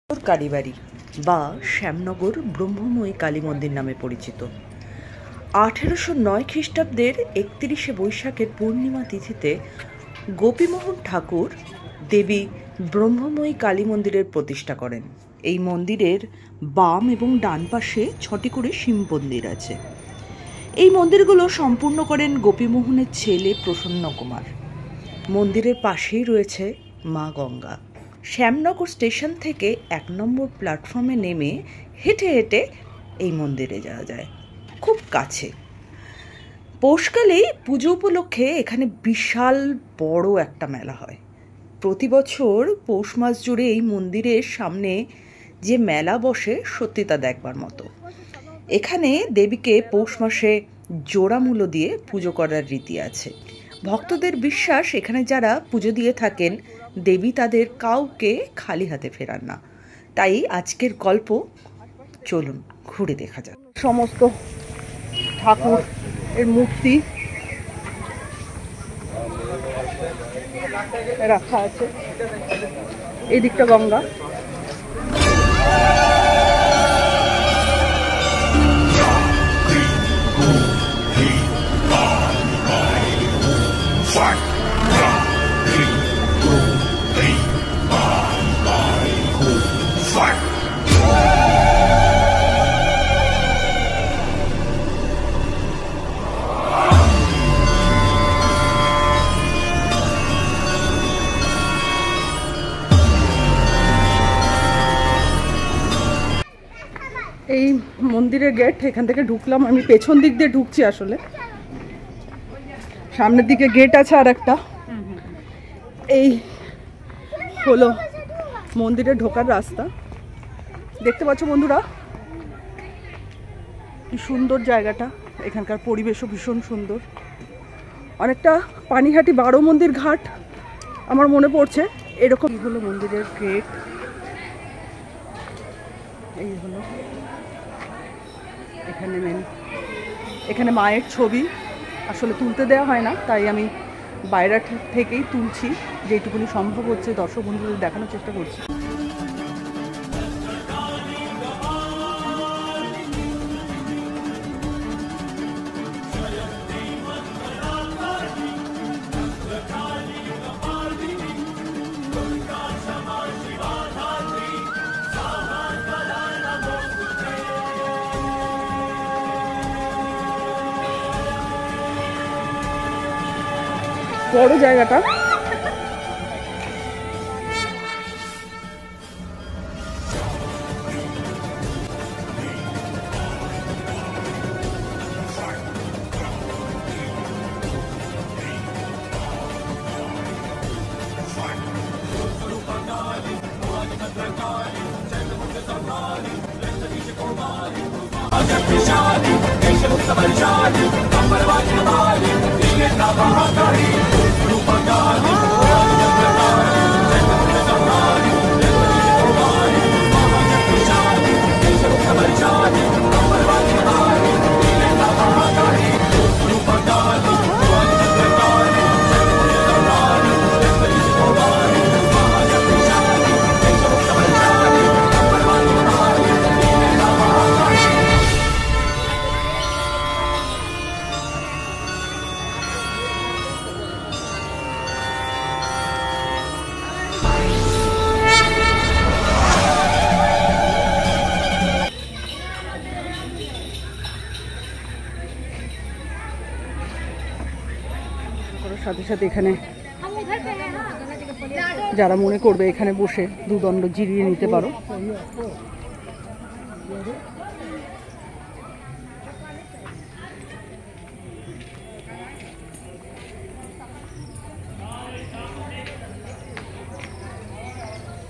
কালীবাড়ি বা শ্যামনগর ব্রহ্মময়ী কালী মন্দির নামে পরিচিত। 1809 খ্রিস্টাব্দের 31শে বৈশাখের পূর্ণিমা তিথিতে গোপীমোহন ঠাকুর দেবী ব্রহ্মময়ী কালী মন্দিরের প্রতিষ্ঠা করেন। এই মন্দিরের বাম এবং ডান পাশে 6টি করে শিব মন্দির আছে। এই মন্দিরগুলো সম্পূর্ণ করেন গোপীমোহনের ছেলে প্রসন্ন কুমার। মন্দিরের পাশেই রয়েছে মা গঙ্গা। শ্যামনগর স্টেশন থেকে 1 নম্বর প্ল্যাটফর্মে নেমে হেঁটে হেঁটে এই মন্দিরে যাওয়া যায়, খুব কাছে। পৌষকালেই পুজো উপলক্ষে এখানে বিশাল বড় একটা মেলা হয়। প্রতি বছর পৌষ মাস জুড়ে এই মন্দিরের সামনে যে মেলা বসে সত্যি তা দেখবার মতো। এখানে দেবীকে পৌষ মাসে জোড়া মূল্য দিয়ে পুজো করার রীতি আছে। ভক্তদের বিশ্বাস, এখানে যারা পুজো দিয়ে থাকেন দেবী তাদের কাউকে খালি হাতে ফেরান না। তাই আজকের গল্প, চলুন ঘুরে দেখা যাক। সমস্ত ঠাকুর এর মূর্তি রাখা আছে। এই দিকটা গঙ্গা। এই মন্দিরের গেট, এখান থেকে ঢুকলাম। আমি পেছন দিক দিয়ে ঢুকছি, আসলে সামনের দিকে গেট আছে আর একটা। এই হলো মন্দিরে ঢোকার রাস্তা। দেখতে পাচ্ছ বন্ধুরা কি সুন্দর জায়গাটা। এখানকার পরিবেশও ভীষণ সুন্দর। অনেকটা পানিহাটি 12 মন্দির ঘাট আমার মনে পড়ছে। এরকম হলো মন্দিরের গেট। এই হলো এখানে মায়ের ছবি আসলে তুলতে দেওয়া হয় না, তাই আমি বাইরে থেকেই তুলছি, যেটুকুনি সম্ভব হচ্ছে দর্শক বন্ধুদের দেখানোর চেষ্টা করছি। বড় জায়গাটা। সাথে সাথে এখানে যারা মনে করবে এখানে বসে দুদণ্ড জিরিয়ে নিতে পারো।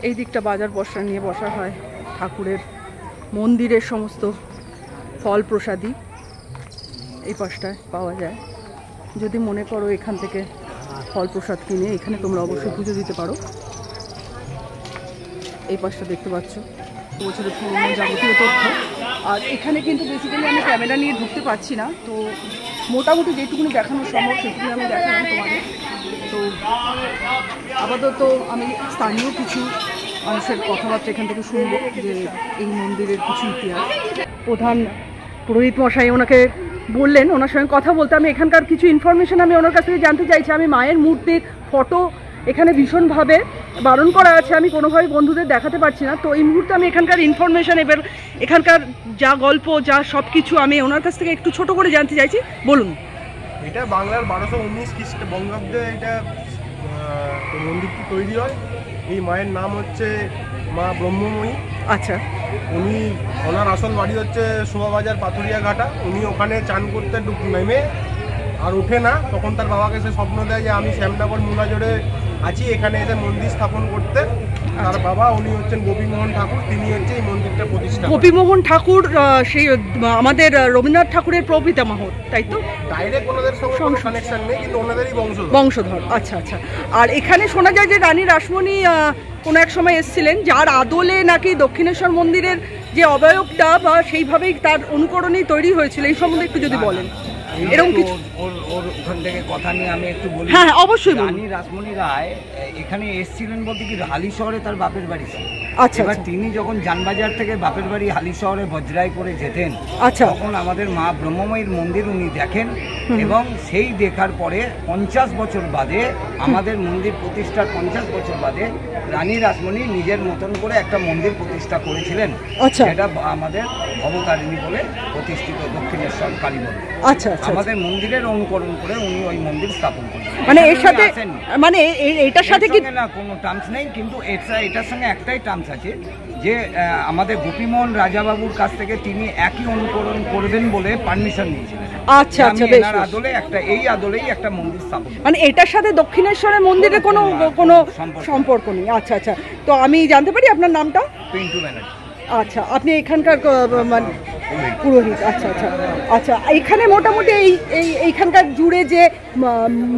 এই দিকটা বাজার বসা নিয়ে বসা হয়। ঠাকুরের মন্দিরের সমস্ত ফল প্রসাদী এই পাশটায় পাওয়া যায়। যদি মনে করো এখান থেকে ফল প্রসাদ কিনে এখানে তোমরা অবশ্যই পুজো দিতে পারো। এই পাশটা দেখতে পাচ্ছ বছরের পুরনো যাবতীয় তথ্য। আর এখানে কিন্তু বেসিক্যালি আমি ক্যামেরা নিয়ে ঢুকতে পারছি না, তো মোটামুটি যেটুকুনি দেখানো সম্ভব সেটুকুনি আমি দেখালাম তোমাদের। তো আপাতত আমি স্থানীয় কিছু মানুষের কথাবার্তা এখান থেকে শুনবো যে এই মন্দিরের কিছু ইতিহাস। প্রধান পুরোহিত মশাই ওনাকে বললেন ওনার সঙ্গে কথা বলতে। আমি এখানকার কিছু ইনফরমেশন আমি ওনার কাছ থেকে জানতে চাইছি। আমি মায়ের মূর্তির ফটো এখানে ভীষণভাবে বারণ করা আছে, আমি কোনোভাবে বন্ধুদের দেখাতে পারছি না। তো এই মুহূর্তে আমি এখানকার ইনফরমেশন এবার এখানকার যা গল্প যা সব কিছু আমি ওনার কাছ থেকে একটু ছোট করে জানতে চাইছি। বলুন। এটা বাংলার 1219 খ্রিস্টবঙ্গাব্দে এটা মন্দিরটি তৈরি হয়। এই মায়ের নাম হচ্ছে মা ব্রহ্মময়ী। আচ্ছা। উনি ওনার আসল বাড়ি হচ্ছে শোভাবাজার পাথুরিয়া ঘাটা। উনি ওখানে চান করতে নেমে আর ওঠে না, তখন তার বাবাকে সে স্বপ্ন দেয় যে আমি শ্যামনগর মুলাজোড়ে আছি, এখানে এসে মন্দির স্থাপন করতে। তার বাবা উনি হচ্ছেন গোপীমোহন ঠাকুর, তিনি হচ্ছে এই মন্দিরটা প্রতিষ্ঠা করেন। গোপীমোহন ঠাকুর সেই আমাদের রবীন্দ্রনাথ ঠাকুরের প্রপিতামহ, তাই তো? ডাইরেক্ট ওনাদের সঙ্গে কোনো কানেকশন নেই, কিন্তু ওনাদেরই বংশধর। আচ্ছা আচ্ছা। আর এখানে শোনা যায় যে রানী রাসমণি কোনো এক সময় এসেছিলেন, যার আদলে নাকি দক্ষিণেশ্বর মন্দিরের যে অবয়বটা বা সেইভাবেই তার অনুকরণেই তৈরি হয়েছিল। এই সম্বন্ধে একটু যদি বলেন। এরকম কিছু ওর ওখান থেকে কথা নিয়ে আমি একটু বলি। হ্যাঁ অবশ্যই। রানী রাসমণি রায় এখানে এসেছিলেন বলতে কি হালি শহরে তার বাপের বাড়ি ছিল। আচ্ছা। এবার তিনি যখন যানবাজার থেকে বাপের বাড়ি হালি শহরে বজরায় করে যেতেন, আচ্ছা, তখন আমাদের মা ব্রহ্মময়ীর মন্দির উনি দেখেন এবং সেই দেখার পরে 50 বছর বাদে আমাদের মন্দির প্রতিষ্ঠার 50 বছর বাদে রানী রাসমণি নিজের মতন করে একটা মন্দির প্রতিষ্ঠা করেছিলেন। আচ্ছা। সেটা আমাদের ভবতারিণী বলে প্রতিষ্ঠিত দক্ষিণেশ্বর কালী মন্দির। আচ্ছা আচ্ছা। আমাদের মন্দিরের অনুকরণ করে উনি ওই মন্দির স্থাপন করেন। মানে এর সাথে মানে এটার সাথে কি না কোনো টার্মস নেই, কিন্তু এটার সঙ্গে একটাই টার্মস আছে যে আমাদের গোপীমোহন রাজাবাবুর কাছ থেকে তিনি একই অনুকরণ করবেন বলে পারমিশন নিয়েছিলেন। আচ্ছা আচ্ছা। বেশ। আদলে এই আদলেই একটা মন্দির স্থাপন, মানে এটার সাথে দক্ষিণেশ্বরের মন্দিরের কোনো সম্পর্ক নেই। আচ্ছা আচ্ছা। তো আমি জানতে পারি আপনার নামটা? পিন্টু ব্যানার্জি। আচ্ছা, আপনি এখানকার মানে পুরোহিত। আচ্ছা আচ্ছা আচ্ছা। এখানে মোটামুটি এইখানকার জুড়ে যে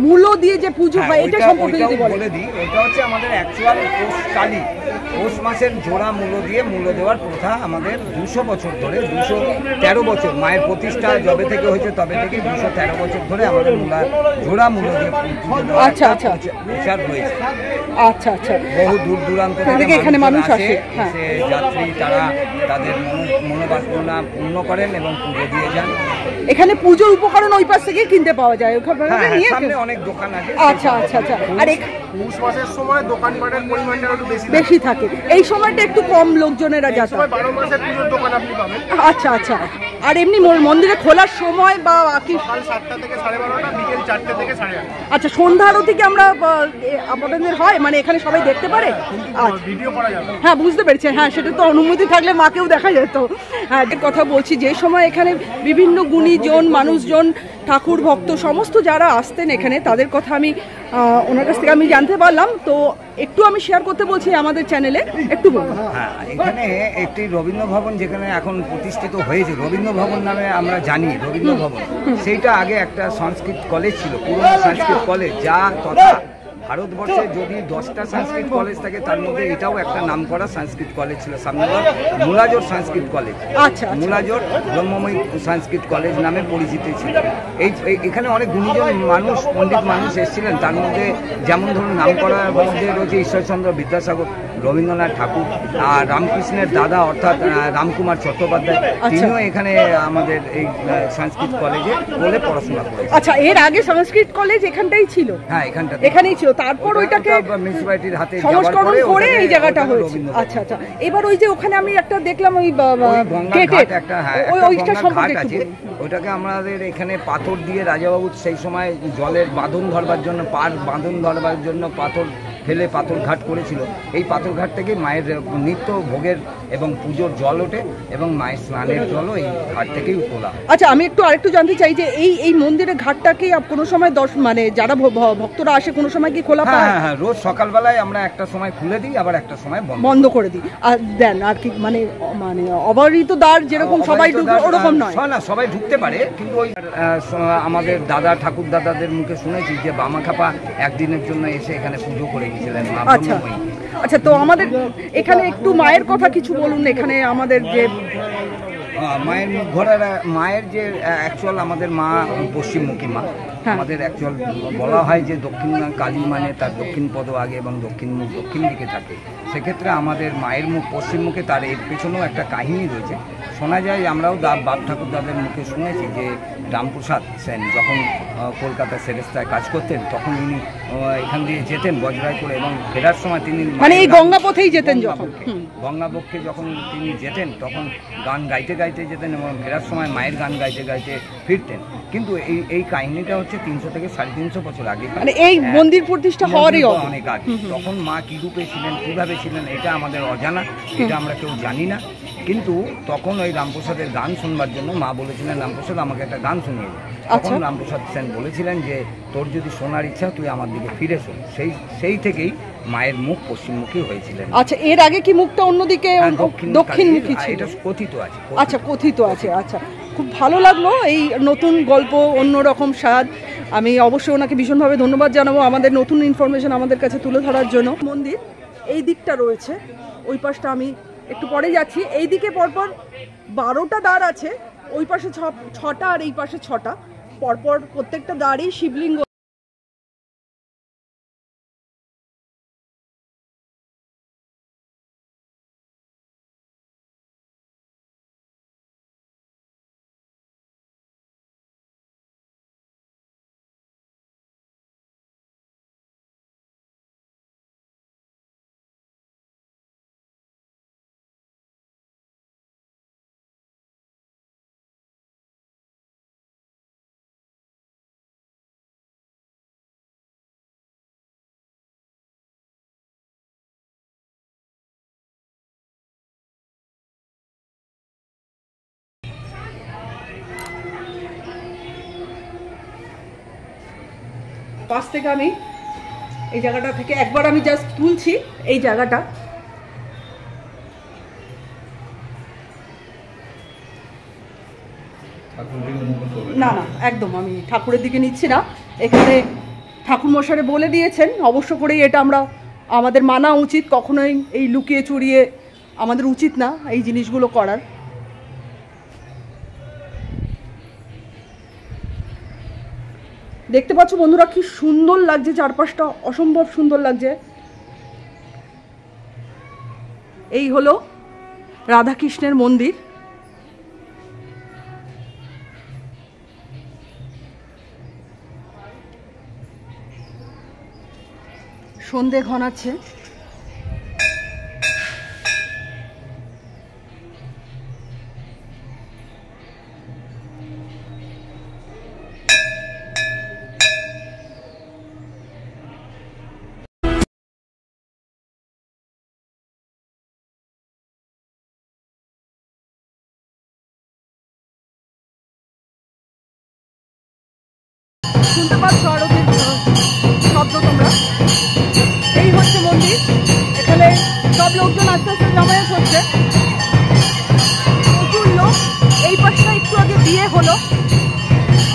মূলো দিয়ে যে পুজো হয় এটা সম্পর্কে যদি বলে দিই। এটা হচ্ছে আমাদের অ্যাকচুয়াল পৌষ মাসের জোড়া মূলো দিয়ে মূলো দেওয়ার প্রথা আমাদের 200 বছর ধরে, 213 বছর মায়ের প্রতিষ্ঠা যবে থেকে হয়েছে তবে থেকে 213 বছর ধরে আমাদের জোড়া মূলো দিয়ে আচ্ছা আচ্ছা প্রচার হয়েছে। আচ্ছা আচ্ছা। বহু দূর দূরান্ত থেকে এখানে মানুষ আসে, এসে যাত্রী তারা তাদের মনোবাসনা পূর্ণ করেন এবং পুজো দিয়ে যান। এখানে পুজোর উপকরণ ওই পাশ থেকে কিনতে পাওয়া যায়, সামনে অনেক দোকান আছে। আচ্ছা আচ্ছা আচ্ছা। আর পৌষ মাসের সময় দোকানপাটের পরিমাণটা একটু বেশি থাকে, এই সময়টা একটু কম লোকজনেরা যায়। 12 মাসের পুজোর দোকান আপনি পাবেন। আচ্ছা আচ্ছা। আর এমনি মন্দিরে খোলার সময় বা সকাল 7টা থেকে 12:30, বিকেল 4টে থেকে 8:30। আচ্ছা, সন্ধ্যা আরতি কি আমরা আপনাদের হয়, মানে এখানে সবাই দেখতে পারে? ভিডিও করা যাবে? হ্যাঁ বুঝতে পেরেছি। হ্যাঁ সেটা তো অনুমতি থাকলে মাকেও দেখা যেত। হ্যাঁ কথা বলছি, যে সময় এখানে বিভিন্ন গুণীজন মানুষজন ঠাকুর ভক্ত সমস্ত যারা আসতেন এখানে, তাদের কথা আমি ওনার কাছ থেকে আমি জানতে পারলাম। তো একটু আমি শেয়ার করতে বলছি আমাদের চ্যানেলে, একটু বলুন। হ্যাঁ, এখানে একটি রবীন্দ্র ভবন যেখানে এখন প্রতিষ্ঠিত হয়েছে, রবীন্দ্র ভবন নামে আমরা জানি রবীন্দ্র ভবন, সেইটা আগে একটা সংস্কৃত কলেজ ছিল, পুরনো সংস্কৃত কলেজ, যা তথা ভারতবর্ষে যদি 10টা সংস্কৃত কলেজ থাকে তার মধ্যে এটাও একটা নামকরা সংস্কৃত কলেজ ছিল, সামনেবার মুলাজোর সংস্কৃত কলেজ। আচ্ছা, মুলাজোর ব্রহ্মময়ী সংস্কৃত কলেজ নামে পরিচিত ছিল। এখানে অনেক গুণীজন মানুষ, পণ্ডিত মানুষ এসেছিলেন, তার মধ্যে যেমন ধরুন নামকরার মধ্যে রয়েছে ঈশ্বরচন্দ্র বিদ্যাসাগর, রবীন্দ্রনাথ ঠাকুর, আর রামকৃষ্ণের দাদা অর্থাৎ রামকুমার চট্টোপাধ্যায়, তিনিও এখানে আমাদের এই সংস্কৃত কলেজে বলে পড়াশোনা করেছেন। আচ্ছা, এর আগে সংস্কৃত কলেজ এখানটাই ছিল? হ্যাঁ, এখানেই ছিল। তারপর ওইটাকে মিউনিসিপালিটির হাতে সংস্করণ করে এই জায়গাটা হয়েছে। আচ্ছা আচ্ছা। এবার ওই যে ওখানে আমি একটা দেখলাম ওই গঙ্গাঘাট একটা, হ্যাঁ ওইটা সম্পর্কে আছে, ওইটাকে আমাদের এখানে পাথর দিয়ে রাজাবাবু সেই সময় জলের বাঁধন ধরবার জন্য, বাঁধন ধরবার জন্য পাথর ফেলে পাথর ঘাট করেছিল। এই পাথর ঘাট থেকে মায়ের নিত্য ভোগের এবং পুজোর জল ওঠে এবং মায়ের স্নানের জলও এই ঘাট থেকেই তোলা। আচ্ছা, আমি আরেকটু জানতে চাই যে এই মন্দিরের ঘাটটাকে কোনো সময় মানে যারা ভক্তরা আসে কোনো সময় কি খোলা পায়? হ্যাঁ, রোজ সকালবেলায় আমরা একটা সময় খুলে দিই, আবার একটা সময় বন্ধ করে দিই। আর দেন আর কি, মানে অবারিত দ্বার যেরকম সবাই ওরকম নয় না, সবাই ঢুকতে পারে, কিন্তু ওই আমাদের দাদা ঠাকুর দাদাদের মুখে শুনেছি যে বামাখাপা একদিনের জন্য এসে এখানে পুজো করে গেছিলেন। আচ্ছা আচ্ছা। তো আমাদের এখানে একটু মায়ের কথা কিছু বলুন। এখানে আমাদের যে মায়ের মুখ ঘোরার মায়ের যে অ্যাকচুয়াল আমাদের মা পশ্চিমমুখী মা, আমাদের অ্যাকচুয়াল বলা হয় যে দক্ষিণ কালী মানে তার দক্ষিণ পদ আগে এবং দক্ষিণ মুখ দক্ষিণ দিকে থাকে। সেক্ষেত্রে আমাদের মায়ের মুখ পশ্চিমমুখে, তার এর পেছনেও একটা কাহিনী রয়েছে। শোনা যায়, আমরাও বাপ ঠাকুর দাদের মুখে শুনেছি যে রামপ্রসাদ সেন যখন কলকাতা সেরেস্তায় কাজ করতেন তখন উনি এখান দিয়ে যেতেন বজরায় করে, এবং ফেরার সময় তিনি মানে এই গঙ্গাপথেই যেতেন, যখন গঙ্গাবক্ষে যখন তিনি যেতেন তখন গান গাইতে গাইতে যেতেন এবং ফেরার সময় মায়ের গান গাইতে গাইতে ফিরতেন। কিন্তু এই কাহিনীটা হচ্ছে 300 থেকে 350 বছর আগে, মানে এই মন্দির প্রতিষ্ঠা হওয়ারই অনেক আগে। তখন মা কী রূপে ছিলেন, কীভাবে ছিলেন, এটা আমাদের অজানা, এটা আমরা কেউ জানি না। কিন্তু তখন ওই রামপ্রসাদের গান শুনবার জন্য মা বলেছিলেন, রামপ্রসাদ আমাকে একটা গান শুনিয়ে দিন। তখন রামপ্রসাদ সেন বলেছিলেন যে তোর যদি শোনার ইচ্ছা তুই আমার দিকে ফিরে শোন। সেই থেকেই মায়ের মুখ পশ্চিমমুখী হয়েছিলেন। আচ্ছা, এর আগে কি মুখটা অন্যদিকে দক্ষিণমুখী ছিল? এটা কথিত আছে। আচ্ছা, কথিত আছে। আচ্ছা, খুব ভালো লাগলো এই নতুন গল্প, অন্যরকম স্বাদ। আমি অবশ্যই ওনাকে ভীষণভাবে ধন্যবাদ জানাবো আমাদের নতুন ইনফরমেশন আমাদের কাছে তুলে ধরার জন্য। মন্দির এই দিকটা রয়েছে, ওই পাশটা আমি একটু পরে যাচ্ছি। এই দিকে পরপর 12টা দ্বার আছে, ওই পাশে 6টা আর এই পাশে 6টা, পরপর প্রত্যেকটা দ্বারেই শিবলিঙ্গ। পাশ থেকে আমি এই জায়গাটা থেকে একবার আমি জাস্ট তুলছি এই জায়গাটা। না না, একদম আমি ঠাকুরের দিকে নিচ্ছি না। এখানে ঠাকুর মশাই বলে দিয়েছেন, অবশ্য করেই এটা আমাদের মানা উচিত। কখনোই এই লুকিয়ে চুরিয়ে আমাদের উচিত না এই জিনিসগুলো করার। দেখতে পাচ্ছ বন্ধুরা কি সুন্দর লাগছে, চারপাশটা অসম্ভব সুন্দর লাগছে। এই হলো রাধাকৃষ্ণের মন্দির। সন্ধে ঘনাচ্ছে। শুনতে পাচ্ছ আরতির শব্দ তোমরা। এই হচ্ছে মন্দির, এখানে সব লোকজন আস্তে আস্তে জমায়েত হচ্ছে, প্রচুর লোক। এই পাশটা একটু আগে বিয়ে হলো,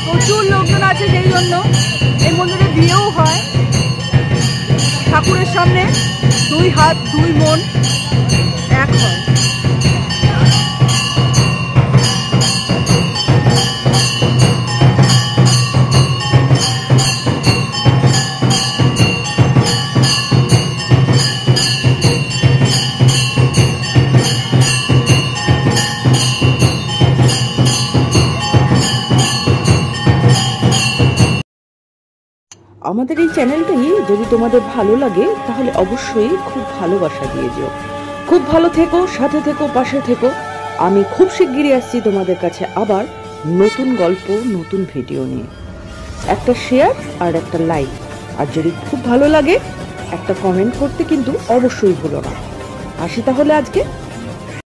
প্রচুর লোকজন আছে, সেই জন্য এই মন্দিরে বিয়েও হয়। ঠাকুরের সামনে 2 হাত 2 মন এক হয়। আমাদের এই চ্যানেলটি যদি তোমাদের ভালো লাগে তাহলে অবশ্যই খুব ভালোবাসা দিয়ে যেও। খুব ভালো থেকো, সাথে থেকো, পাশে থেকো। আমি খুব শিগগিরই আসছি তোমাদের কাছে আবার নতুন গল্প, নতুন ভিডিও নিয়ে। একটা শেয়ার আর একটা লাইক, আর যদি খুব ভালো লাগে একটা কমেন্ট করতে কিন্তু অবশ্যই ভুলো না। আসি তাহলে আজকে।